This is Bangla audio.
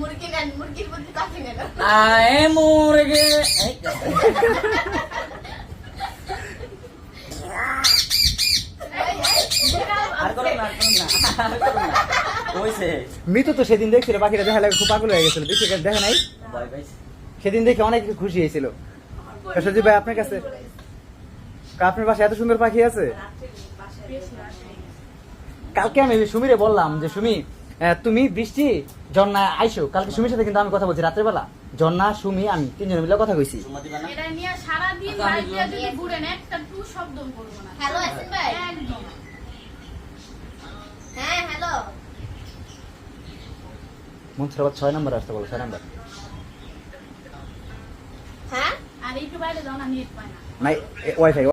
মুরগি নেন, মুরগির মধ্যে পাখি নেন। আয় মুরগি আর করুন না, হইছে মিতু তো সেদিন দেখছিল পাখিটা দেখা লাগে খুব পাগল হয়ে গেছিল, বেশি দেখে নাই ভয় পাইছে। সেদিন দেখে অনেক খুশি হয়েছিল। সজীব ভাই আপনার কাছে, আপনার বাসায় এত সুন্দর পাখি আছে? কালকে আমি সুমিরে বললাম যে সুমি তুমি বৃষ্টি জন্না আইসো, কালকে সুমির সাথে কিন্তু আমি কথা বলছি রাত্রের বেলা, জন্না সুমি আমি তিনজনে মিলে কথা কইছি। সুমা দিবা না? এটা নিয়ে সারা দিন বাইরে যদি ঘুরেন একটা টু শব্দ করবো না। হ্যালো আসিন ভাই। একদম। হ্যাঁ হ্যালো। মনসুর আবার 6 নম্বর আসতে বলো, 6 নম্বর হ্যাঁ আর একটু বাইরে যাও না, নেট পায় না। নাই ওয়াইফাই